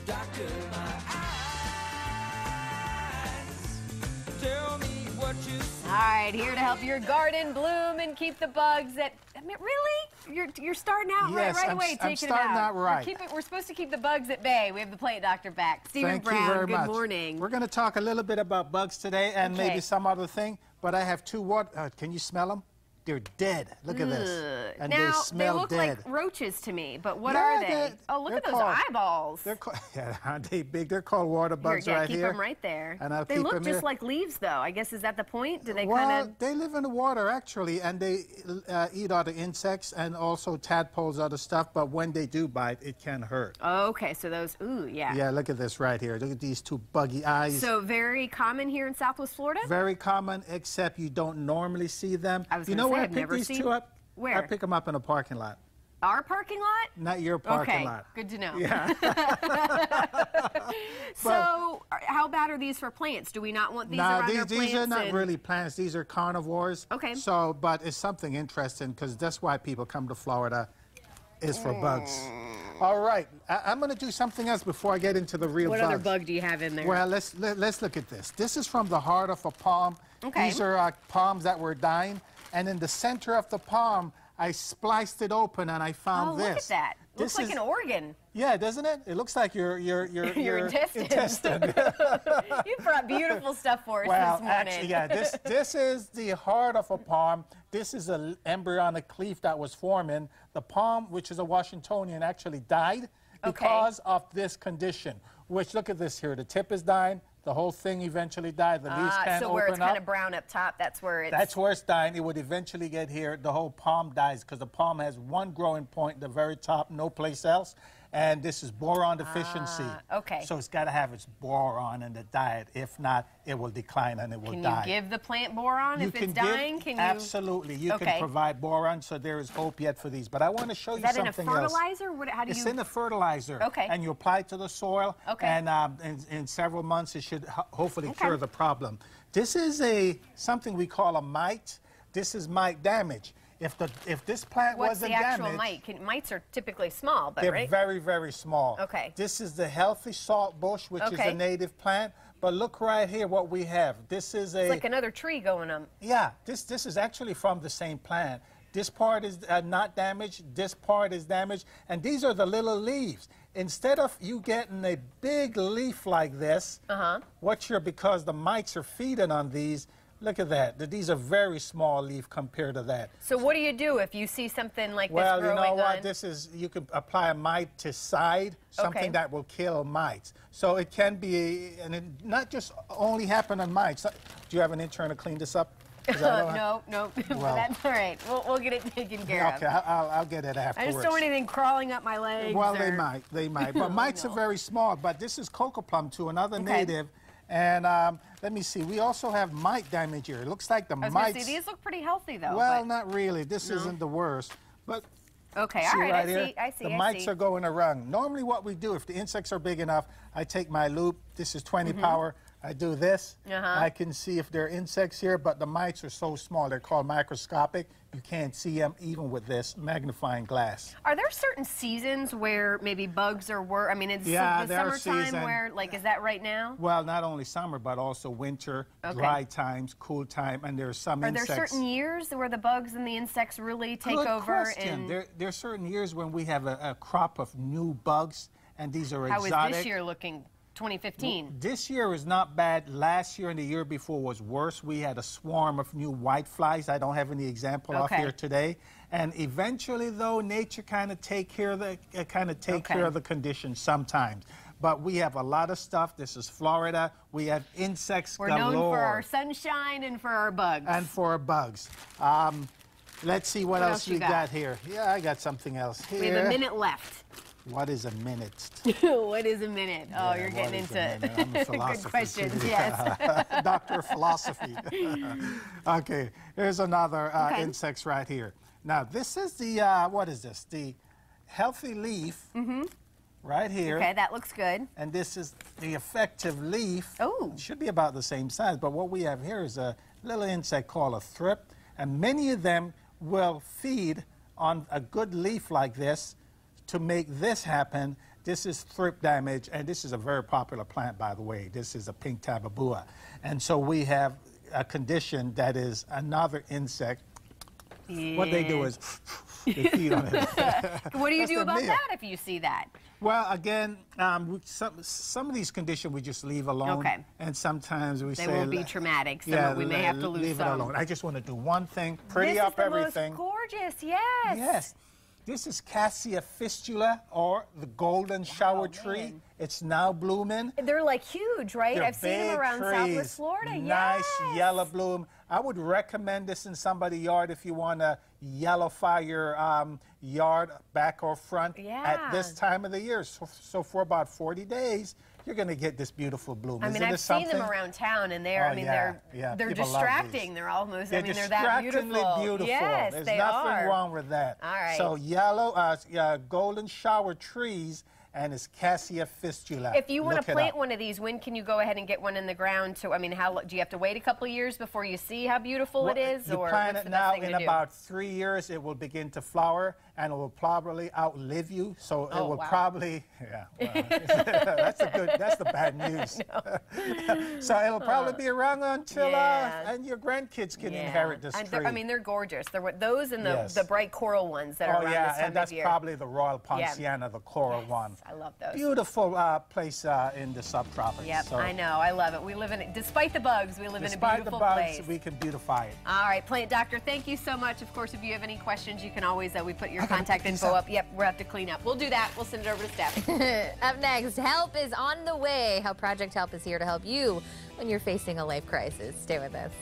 Doctor, my eyes, tell me what you see. All right, here to help your garden bloom and keep the bugs at. I mean, really? You're starting out yes, right away, I'm taking starting them out right. We're supposed to keep the bugs at bay. We have the plant doctor back. Stephen Thank Brown, you very good much. morning. We're going to talk a little bit about bugs today and maybe some other thing, but I have two can you smell them? They're dead. Look at this. And now, they smell look dead. like roaches to me, but what are they? Oh, look at those eyeballs. They're called, yeah, aren't they big? They're called water bugs right here. Keep them right there. And I'll they keep look them just here. like leaves, though. I guess, is that the point? Do they well, kind of... they live in the water, actually, and they eat other insects and also tadpoles, other stuff, but when they do bite, it can hurt. Okay, so those, ooh, yeah. Yeah, look at this right here. Look at these two buggy eyes. So very common here in Southwest Florida? Very common, except you don't normally see them. I was you know where I I've pick never these seen... two up? Where? I pick them up in a parking lot. Our parking lot? Not your parking lot. Okay, good to know. Yeah. So, how bad are these for plants? Do we not want these around our plants? These are not really plants. These are carnivores. Okay. So, but it's something interesting because that's why people come to Florida, is for bugs. All right, I'm going to do something else before I get into the real bugs. What other bug do you have in there? Well, let's look at this. This is from the heart of a palm. Okay. These are palms that were dying, and in the center of the palm, I spliced it open and I found this. Oh, look at that. Looks like an organ. Yeah, doesn't it? It looks like your intestine. You brought beautiful stuff for us this morning. Actually, yeah, this is the heart of a palm. This is an embryonic leaf that was forming. The palm, which is a Washingtonian, actually died because of this condition. Which, look at this here. The tip is dying. The whole thing eventually died. The leaves can't open up. So where it's kind of brown up top, that's where it's... That's where it's dying. It would eventually get here. The whole palm dies because the palm has one growing point at the very top, no place else. And this is boron deficiency. Okay. So it's got to have its boron in the diet. If not, it will decline and it will die. Can you give the plant boron if it's dying? Can you? Absolutely. You can provide boron, so there is hope yet for these. But I want to show you something else. Is that in a fertilizer? How do you... It's in a fertilizer. Okay. And you apply it to the soil. Okay. And in several months, it should hopefully cure the problem. This is something we call a mite. This is mite damage. If this plant wasn't damaged... What's the actual mite? Mites are typically small, but they're very, very small. Okay. This is the healthy salt bush, which is a native plant. But look right here what we have. This is It's like another tree going on. Yeah, this is actually from the same plant. This part is not damaged. This part is damaged. And these are the little leaves. Instead of you getting a big leaf like this, because the mites are feeding on these, look at that. These are very small leaf compared to that. So what do you do if you see something like this growing on? Well, you know what? This is, you can apply a miticide, something that will kill mites. So it can be, and it not just only happen on mites. Do you have an intern to clean this up? No. Well, that's all right. We'll get it taken care of. Okay, I'll get it afterwards. I just don't want anything crawling up my legs. Well, they might. But mites are very small. But this is cocoa plum too, another native. And let me see. We also have mite damage here. It looks like the mites. I was going to say, these look pretty healthy, though. Well, not really. This isn't the worst. But okay, all right. I see. The mites are going around. Normally, what we do, if the insects are big enough, I take my loop. This is 20 power. I do this. I can see if there are insects here, but the mites are so small. They're called microscopic. You can't see them even with this magnifying glass. Are there certain seasons where maybe bugs are worse? I mean, it's the summertime where, like, is that right now? Well, not only summer, but also winter, dry times, cool time, and there are some insects. Are there certain years where the bugs and the insects really take over? Good question. There are certain years when we have a crop of new bugs, and these are exotic. How is this year looking? 2015. This year is not bad. Last year and the year before was worse. We had a swarm of new whiteflies. I don't have any example of here today. And eventually, though, nature kind of take care of the conditions sometimes. But we have a lot of stuff. This is Florida. We have insects galore. We're known for our sunshine and for our bugs. And for our bugs. Let's see what else we got here. Yeah, I got something else here. We have a minute left. What is a minute? What is a minute? Oh, you're getting into it. I'm a philosopher. Good questions, yes. Doctor of philosophy. Okay, here's another insects right here. Now, this is the, what is this? The healthy leaf right here. Okay, that looks good. And this is the effective leaf. Oh. It should be about the same size, but what we have here is a little insect called a thrip, and many of them will feed on a good leaf like this to make this happen, This is thrip damage, and this is a very popular plant, by the way. This is a pink tababua. And so we have a condition that is another insect. Yeah. What they do is they feed on it. What do you do about that if you see that? Well, again, some of these conditions we just leave alone. Okay. And sometimes we say... They will be traumatic, so yeah, we may have to lose leave some. It alone. I just want to do one thing, pretty up everything. This is the most gorgeous, yes. Yes. This is Cassia fistula, or the golden shower tree. Man. It's now blooming. They're like huge, right? They're I've seen them around Southwest Florida. Nice yellow bloom. I would recommend this in somebody's yard if you want to yellowfy your yard, back or front, at this time of the year. So for about 40 days, you're going to get this beautiful bloom. I mean, I've seen them around town, and they're, they're distracting. They're almost, they're that beautiful. Yes, There's they nothing wrong with that. All right. So yellow, golden shower trees, and it's Cassia fistula. If you want to plant one of these, when can you go ahead and get one in the ground? I mean, how do you have to wait a couple of years before you see how beautiful it is? You plant it now, in about 3 years, it will begin to flower, and it will probably outlive you. So it will probably, that's the bad news. So it'll probably be around until and your grandkids can inherit this tree. I mean, they're gorgeous. They're those and the bright coral ones that are around this time of year. And that's probably the Royal Poinciana, the coral one. I love those. Beautiful place in the subtropics. Yep, so. I know. I love it. We live in it. Despite the bugs, we live in a beautiful place. Despite the bugs, we can beautify it. All right, Plant Doctor, thank you so much. Of course, if you have any questions, you can always, we put your contact info up. Yep, we'll have to clean up. We'll do that. We'll send it over to Steph. Up next, help is on the way. How Project Help is here to help you when you're facing a life crisis. Stay with us.